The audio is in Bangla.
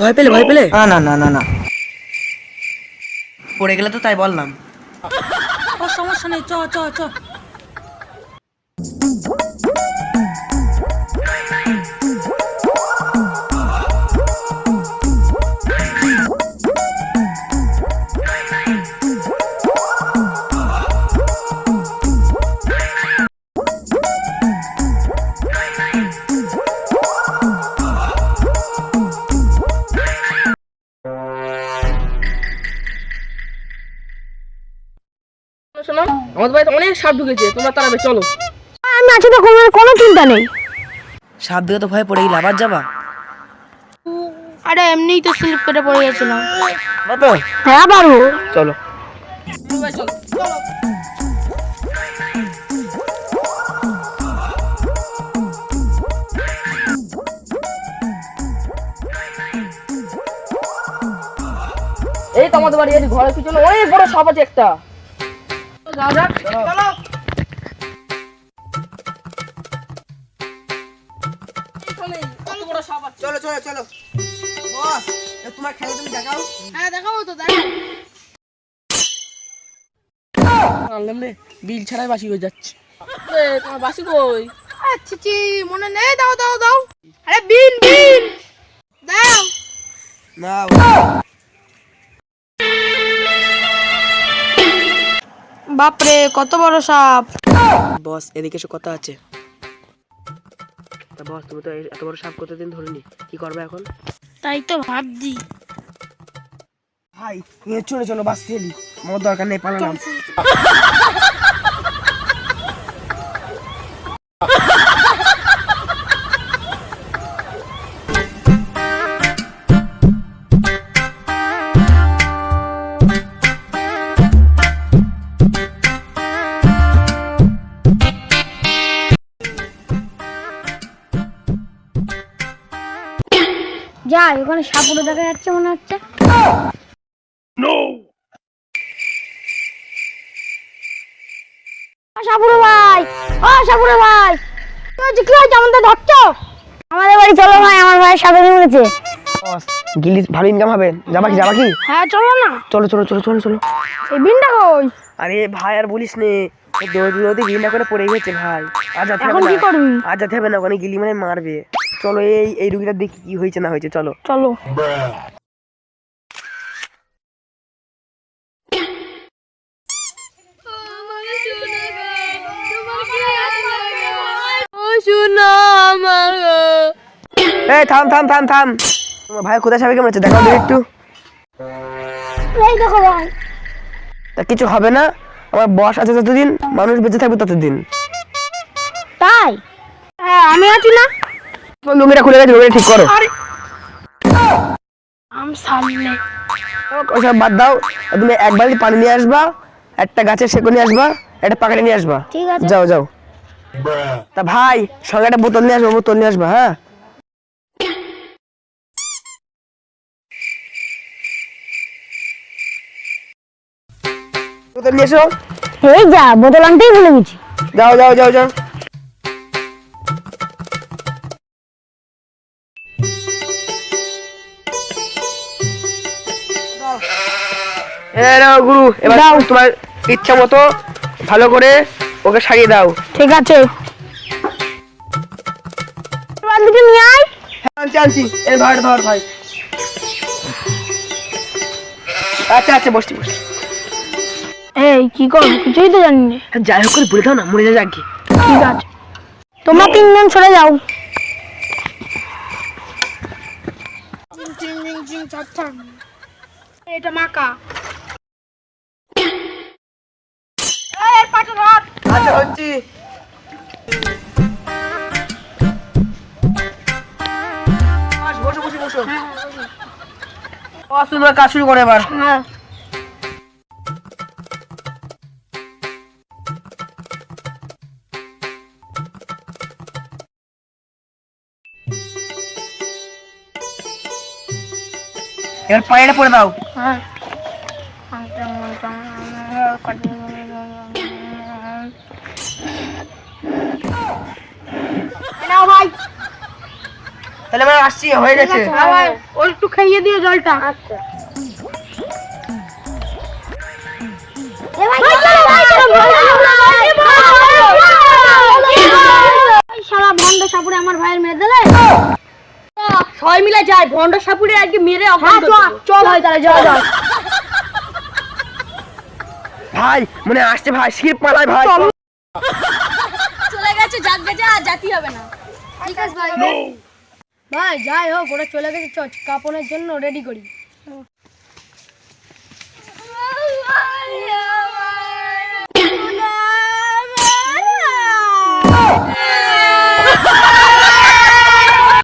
ভয় পেলে না না না না না। পড়ে গেলে তো তাই বললাম। ও সমস্যা নেই, চ চ চ। শোনো, আমাদের বাড়িতে অনেক সাপ ঢুকেছে, তোমরা তাড়াবে, চলো। আমি আছি তো, কোনো চিন্তা নেই। সাপ দেখে তো ভয় পড়ে গেলে, আবার যাবা? আরে এমনিই তো স্লিপ কেটে পড়ে গেছিলাম। বাবা হ্যাঁ পারবো। চলো। চলো। এই তো আমাদের বাড়ি, এই ঘরের পিছনে অনেক বড় সাপ আছে একটা। যাও যাক, চলো। চলো চলো চলো বস, তোমার খেলা তুমি দেখাও। হ্যাঁ দেখাবো তো, দেখাও। আনলাম রে, বিল ছাড়াই বাসি হয়ে যাচ্ছে। তোমার বাসি কই? আচ্ছা চি মনে নেই, দাও দাও দাও। আরে বিন বিন দাও। না বাপরে কত বড় সাপ। বস এদিকে এসে কথা আছে। তা বস তুমি তো এত বড় সাপ কতদিন ধরিনি, কি করবে এখন? তাই তো ভাবছি। ভাই চলে চলো, বাস ফেলি, আমার দরকার নেই, পালালাম। যাই, ওখানে সাপুরে দেখা যাচ্ছে মনে হচ্ছে। সাপুরে ভাই, ও সাপুরে ভাই, কি হয়েছে আমাদের ধরছো? আমাদের বাড়ি চলো ভাই, আমার ভাই সাপে কামড়েছে। বস গিলি ভালো ইনকাম হবে, যাবা কি? হ্যাঁ চলো না। চলো চলো চলো চলো চলো। এই বিনটা কই? আরে ভাই আর বলিস নে, দৌড়ে ঘিন্না করে পড়ে গেছে ভাই। আজ যেতে এখন হবে কি না, করবি? আজ যেতে হবে না, ওখানে গিলি মানে মারবে। চলো এই রুগীটা দেখি কি হয়েছে না হয়েছে, চলো। চলো। এই থাম থাম থাম থাম, তোমার ভাই কোথায় সাপে কেমন আছে দেখাও দেখি একটু। এই দেখো ভাই। তা কিছু হবে না, আমার বস আছে ততদিন, মানুষ বেঁচে থাকবে ততদিন। তাই? হ্যাঁ আমি আছি না। তোমার লুঙ্গিটা খুলে গেছে, লুঙ্গিটা ঠিক করো। সামনে। ওসব বাদ দাও, তুমি এক বালতি পানি নিয়ে আসবা, একটা গাছের শেকড় নিয়ে আসবা, একটা পাকাটা নিয়ে আসবা। ঠিক আছে। যাও যাও। তা ভাই সঙ্গে একটা বোতল নিয়ে আসবা, বোতল নিয়ে আসবা। হ্যাঁ বোতল নিয়ে এসো। এই যা, বোতল আনতেই ভুলে গেছি। যাও যাও যাও যাও। গুরু এবার দাও। তোমার ইচ্ছা মতো ভালো করে ওকে সারিয়ে দাও। ঠিক আছে। বালতিটা নিয়ে আয়। হ্যাঁ আনছি আনছি, এই ধর ধর ভাই। আচ্ছা আচ্ছা বসছি বসছি। এই কি করবো কিছুই তো জানি না। যাই হোক করে বলে দাও না, মরে যাবে আগে। ঠিক আছে, তোমরা তিনজন সরে যাও। এটা মাকা। আচ্ছা হচ্ছি। বসো বসো বসো। তোমরা কাজ শুরু করো এবার। হ্যাঁ এবার পানিটা পরে দাও। হ্যাঁ। নাও ভাই। তাহলে আমরা আসছি, হয়ে গেছে। ওর একটু খাইয়ে দিও জলটা। আচ্ছা শালা ভন্ড সাপুরে আমার ভাইয়ের মেরে দিলে। সবাই মিলে যাই ভন্ড সাপুরে আজকে মেরে চল ভাই তাহলে যাও যাও। ভাই মনে হয় আসছে ভাই, শিব পালায় ভাই। চলে গেছে, যাক গেছে, আর জাতি হবে না। ঠিক আছে ভাই। ভাই যাই হোক, ওরা চলে গেছে, কাপড়ের জন্য রেডি করি।